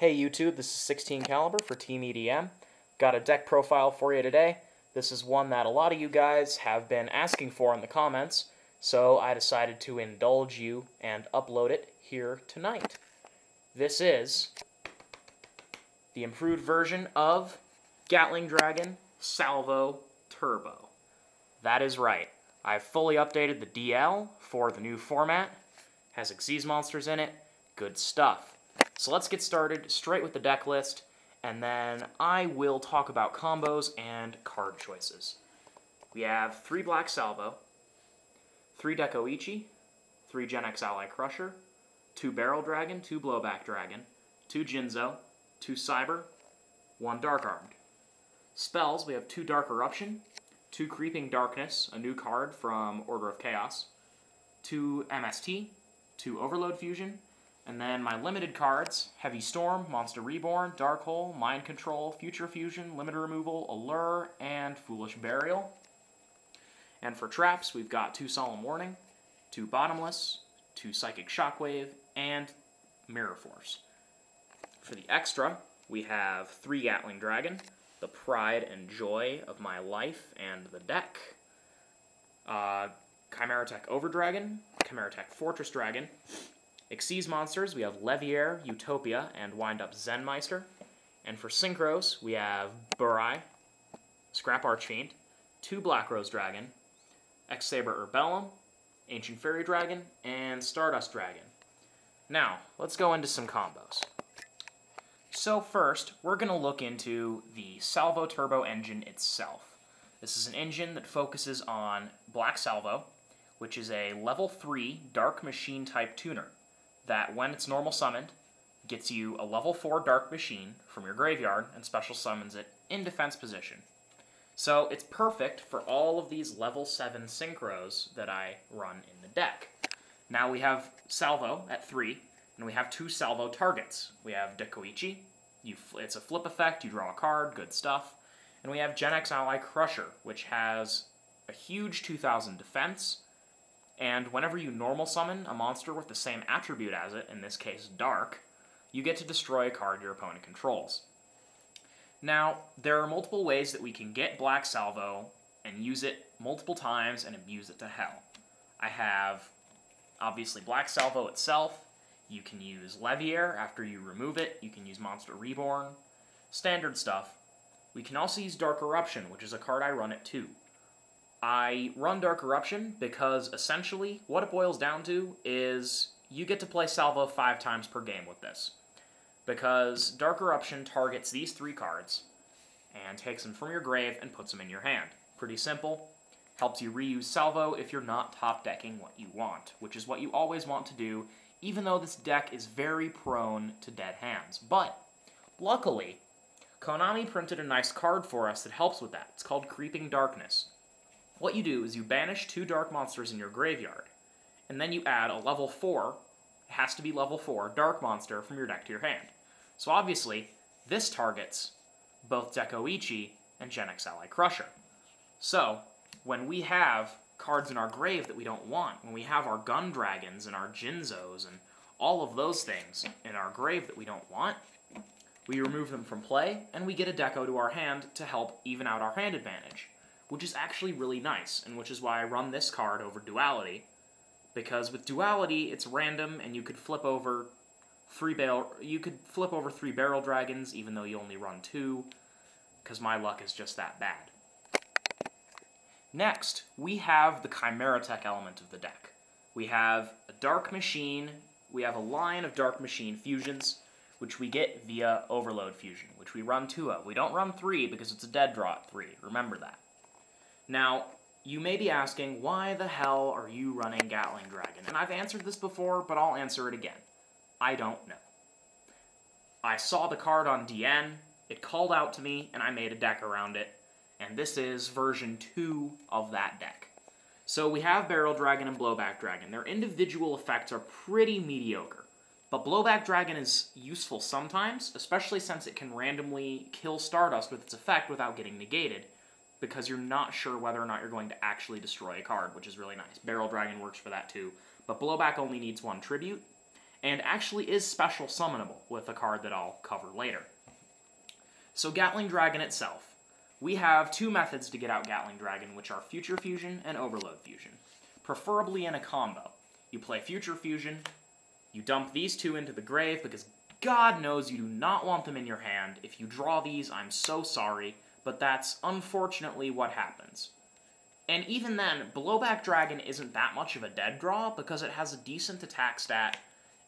Hey YouTube, this is XVIcaliber for Team EDM. Got a deck profile for you today. This is one that a lot of you guys have been asking for in the comments, so I decided to indulge you and upload it here tonight. This is the improved version of Gatling Dragon Salvo Turbo. That is right. I've fully updated the DL for the new format. Has Xyz monsters in it. Good stuff. So let's get started straight with the deck list, and then I will talk about combos and card choices. We have 3 Black Salvo, 3 Dekoichi, 3 Gen X Ally Crusher, 2 Barrel Dragon, 2 Blowback Dragon, 2 Jinzo, 2 Cyber, 1 Dark Armed. Spells, we have 2 Dark Eruption, 2 Creeping Darkness, a new card from Order of Chaos, 2 MST, 2 Overload Fusion, and then my limited cards, Heavy Storm, Monster Reborn, Dark Hole, Mind Control, Future Fusion, Limiter Removal, Allure, and Foolish Burial. And for traps, we've got 2 Solemn Warning, 2 Bottomless, 2 Psychic Shockwave, and Mirror Force. For the extra, we have 3 Gatling Dragon, the pride and joy of my life and the deck, Chimeratech Overdragon, Chimeratech Fortress Dragon. Xyz monsters, we have Leviair, Utopia, and Wind-Up Zenmeister. And for synchros, we have Burai, Scrap Archfiend, 2 Black Rose Dragon, X-Saber Urbellum, Ancient Fairy Dragon, and Stardust Dragon. Now, let's go into some combos. So first, we're going to look into the Salvo Turbo engine itself. This is an engine that focuses on Black Salvo, which is a level 3 Dark Machine type tuner that, when it's normal summoned, gets you a level 4 Dark Machine from your graveyard and special summons it in defense position. So it's perfect for all of these level 7 synchros that I run in the deck. Now we have Salvo at 3, and we have 2 Salvo targets. We have Dekoichi, it's a flip effect, you draw a card, good stuff. And we have Gen X Ally Crusher, which has a huge 2000 defense, and whenever you normal summon a monster with the same attribute as it, in this case Dark, you get to destroy a card your opponent controls. Now, there are multiple ways that we can get Black Salvo and use it multiple times and abuse it to hell. I have, obviously, Black Salvo itself. You can use Leviair after you remove it. You can use Monster Reborn. Standard stuff. We can also use Dark Eruption, which is a card I run at 2. I run Dark Eruption because, essentially, what it boils down to is you get to play Salvo 5 times per game with this. Because Dark Eruption targets these 3 cards and takes them from your grave and puts them in your hand. Pretty simple. Helps you reuse Salvo if you're not top decking what you want, which is what you always want to do, even though this deck is very prone to dead hands. But, luckily, Konami printed a nice card for us that helps with that. It's called Creeping Darkness. What you do is you banish 2 dark monsters in your graveyard, and then you add a level 4, it has to be level 4, dark monster from your deck to your hand. So obviously, this targets both Dekoichi and Gen X Ally Crusher. So, when we have cards in our grave that we don't want, when we have our Gun Dragons and our Jinzos and all of those things in our grave that we don't want, we remove them from play, and we get a Deco to our hand to help even out our hand advantage, which is actually really nice, and which is why I run this card over Duality, because with Duality, it's random, and you could flip over 3 Barrel Dragons, even though you only run 2, because my luck is just that bad. Next, we have the Chimeratech element of the deck. We have a Dark Machine, we have a line of Dark Machine fusions, which we get via Overload Fusion, which we run 2 of. We don't run 3 because it's a dead draw at 3, remember that. Now, you may be asking, why the hell are you running Gatling Dragon? And I've answered this before, but I'll answer it again. I don't know. I saw the card on DN, it called out to me, and I made a deck around it, and this is version 2 of that deck. So we have Barrel Dragon and Blowback Dragon. Their individual effects are pretty mediocre, but Blowback Dragon is useful sometimes, especially since it can randomly kill Stardust with its effect without getting negated, because you're not sure whether or not you're going to actually destroy a card, which is really nice. Barrel Dragon works for that too, but Blowback only needs 1 tribute, and actually is special summonable with a card that I'll cover later. So Gatling Dragon itself. We have two methods to get out Gatling Dragon, which are Future Fusion and Overload Fusion, preferably in a combo. You play Future Fusion, you dump these two into the grave, because God knows you do not want them in your hand. If you draw these, I'm so sorry, but that's unfortunately what happens. And even then, Blowback Dragon isn't that much of a dead draw, because it has a decent attack stat,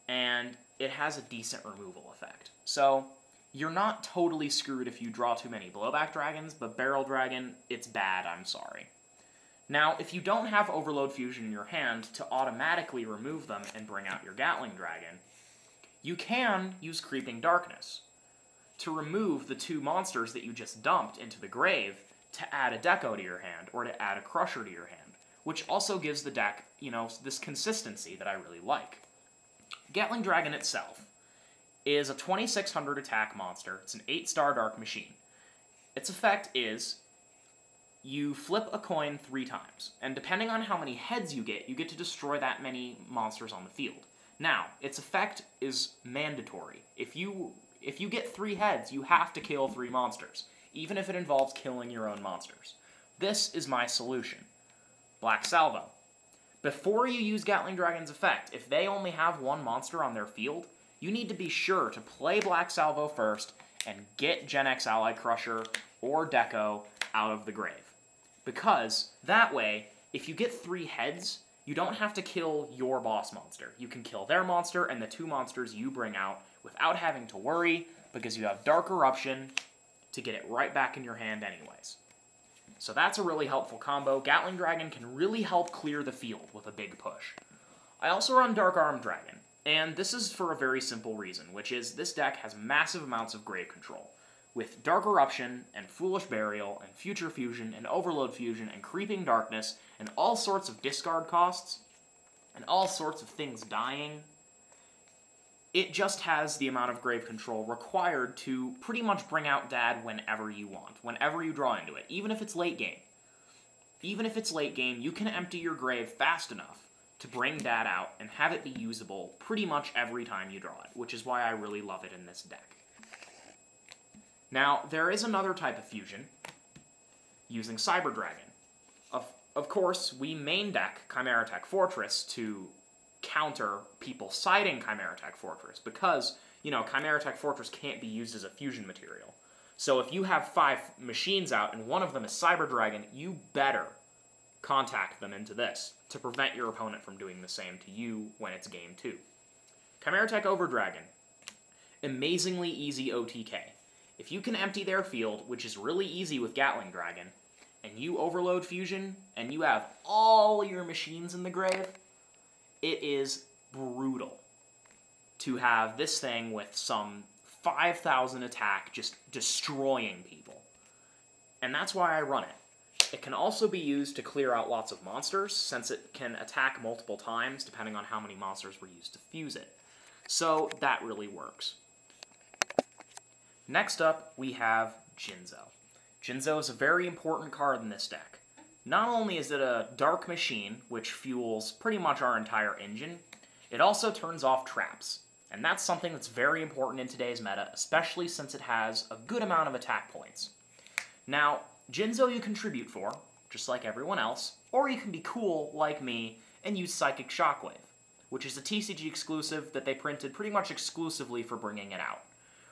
and it has a decent removal effect. So, you're not totally screwed if you draw too many Blowback Dragons, but Barrel Dragon, it's bad, I'm sorry. Now, if you don't have Overload Fusion in your hand to automatically remove them and bring out your Gatling Dragon, you can use Creeping Darkness to remove the two monsters that you just dumped into the grave to add a Deco to your hand, or to add a Crusher to your hand, which also gives the deck, this consistency that I really like. Gatling Dragon itself is a 2600 attack monster. It's an 8-star Dark Machine. Its effect is you flip a coin 3 times, and depending on how many heads you get to destroy that many monsters on the field. Now, its effect is mandatory. If you get 3 heads, you have to kill 3 monsters, even if it involves killing your own monsters. This is my solution. Black Salvo. Before you use Gatling Dragon's effect, if they only have 1 monster on their field, you need to be sure to play Black Salvo first and get Gen X Ally Crusher or Deco out of the grave. Because, that way, if you get 3 heads, you don't have to kill your boss monster. You can kill their monster and the 2 monsters you bring out without having to worry, because you have Dark Eruption to get it right back in your hand anyways. So that's a really helpful combo. Gatling Dragon can really help clear the field with a big push. I also run Dark Arm Dragon, and this is for a very simple reason, which is this deck has massive amounts of grave control, with Dark Eruption, and Foolish Burial, and Future Fusion, and Overload Fusion, and Creeping Darkness, and all sorts of discard costs, and all sorts of things dying. It just has the amount of grave control required to pretty much bring out Dad whenever you want, whenever you draw into it, even if it's late game. Even if it's late game, you can empty your grave fast enough to bring Dad out and have it be usable pretty much every time you draw it, which is why I really love it in this deck. Now, there is another type of fusion, using Cyber Dragon. Of course, we main deck chimeratech Fortress to counter people siding chimeratech Fortress, because, chimeratech Fortress can't be used as a fusion material. So if you have 5 machines out and one of them is Cyber Dragon, you better contact them into this to prevent your opponent from doing the same to you when it's game 2. Chimeratech Overdragon. Amazingly easy OTK. If you can empty their field, which is really easy with Gatling Dragon, and you Overload Fusion, and you have all your machines in the grave, it is brutal to have this thing with some 5,000 attack just destroying people. And that's why I run it. It can also be used to clear out lots of monsters, since it can attack multiple times depending on how many monsters were used to fuse it. So that really works. Next up, we have Jinzo. Jinzo is a very important card in this deck. Not only is it a dark machine, which fuels pretty much our entire engine, it also turns off traps. And that's something that's very important in today's meta, especially since it has a good amount of attack points. Now, Jinzo you contribute for, just like everyone else, or you can be cool like me and use Psychic Shockwave, which is a TCG exclusive that they printed pretty much exclusively for bringing it out.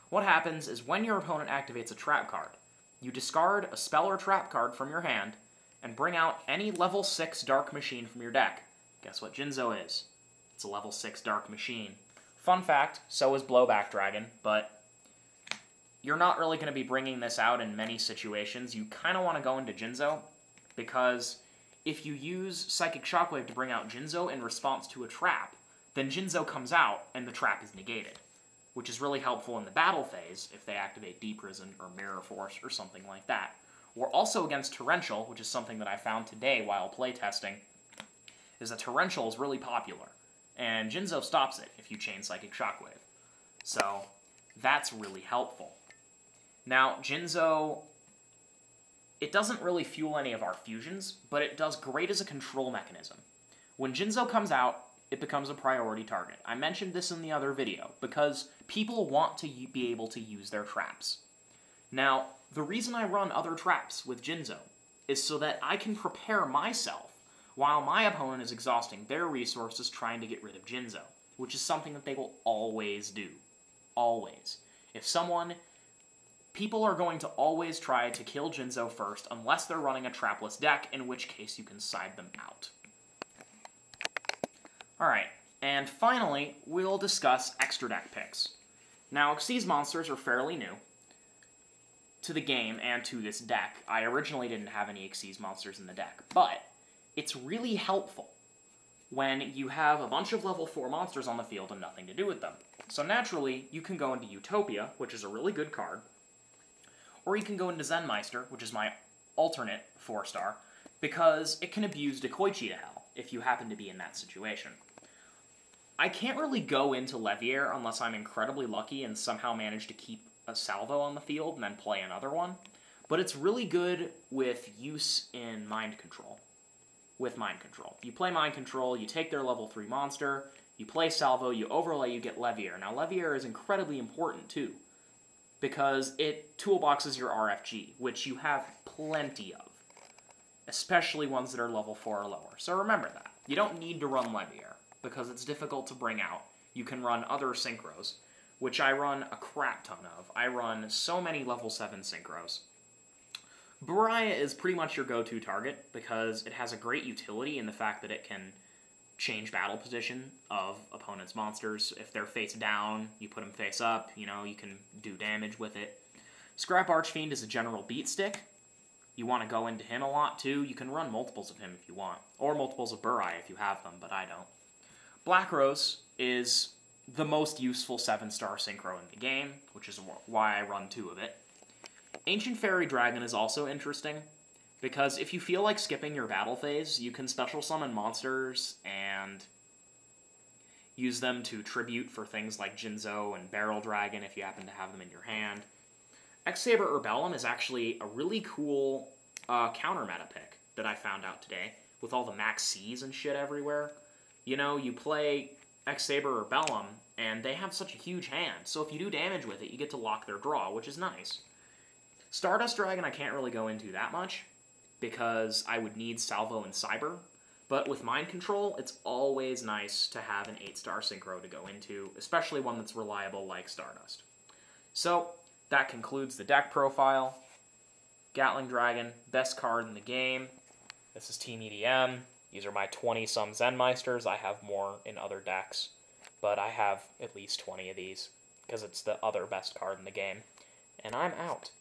What happens is when your opponent activates a trap card, you discard a spell or trap card from your hand and bring out any level 6 dark machine from your deck. Guess what Jinzo is? It's a level 6 dark machine. Fun fact, so is Blowback Dragon, but you're not really going to be bringing this out in many situations. You kind of want to go into Jinzo, because if you use Psychic Shockwave to bring out Jinzo in response to a trap, then Jinzo comes out and the trap is negated, which is really helpful in the battle phase if they activate D-Prison or Mirror Force or something like that. Or also against Torrential, which is something that I found today while playtesting, is that Torrential is really popular, and Jinzo stops it if you chain Psychic Shockwave. So that's really helpful. Now, Jinzo, it doesn't really fuel any of our fusions, but it does great as a control mechanism. When Jinzo comes out, it becomes a priority target. I mentioned this in the other video, because people want to be able to use their traps. Now, the reason I run other traps with Jinzo is so that I can prepare myself while my opponent is exhausting their resources trying to get rid of Jinzo, which is something that they will always do. Always. People are going to always try to kill Jinzo first unless they're running a trapless deck, in which case you can side them out. Alright, and finally, we'll discuss extra deck picks. Now, Xyz monsters are fairly new to the game and to this deck. I originally didn't have any Xyz monsters in the deck, but it's really helpful when you have a bunch of level 4 monsters on the field and nothing to do with them. So naturally, you can go into Utopia, which is a really good card, or you can go into Zenmeister, which is my alternate 4-star, because it can abuse Dekoichi to hell if you happen to be in that situation. I can't really go into Leviair unless I'm incredibly lucky and somehow manage to keep a Salvo on the field and then play another one, but it's really good with use in Mind Control. With Mind Control. You play Mind Control, you take their level 3 monster, you play Salvo, you overlay, you get Leviair. Now Leviair is incredibly important too, because it toolboxes your RFG, which you have plenty of, especially ones that are level 4 or lower. So remember that. You don't need to run Leviair, because it's difficult to bring out. You can run other synchros, which I run a crap ton of. I run so many level 7 synchros. Baraya is pretty much your go-to target, because it has a great utility in the fact that it can change battle position of opponents' monsters. If they're face down, you put them face up, you can do damage with it. Scrap Archfiend is a general beat stick. You want to go into him a lot too. You can run multiples of him if you want, or multiples of Burai if you have them, but I don't. Black Rose is the most useful 7-star synchro in the game, which is why I run 2 of it. Ancient Fairy Dragon is also interesting, because if you feel like skipping your battle phase, you can special summon monsters and use them to tribute for things like Jinzo and Barrel Dragon if you happen to have them in your hand. XVIcaliber Urbellum is actually a really cool counter meta pick that I found out today, with all the max C's and shit everywhere. You play XVIcaliber Urbellum, and they have such a huge hand, so if you do damage with it, you get to lock their draw, which is nice. Stardust Dragon I can't really go into that much, because I would need Salvo and Cyber, but with Mind Control, it's always nice to have an 8-star synchro to go into, especially one that's reliable like Stardust. So, that concludes the deck profile. Gatling Dragon, best card in the game. This is Team EDM. These are my 20-some Zenmeisters. I have more in other decks, but I have at least 20 of these, because it's the other best card in the game. And I'm out.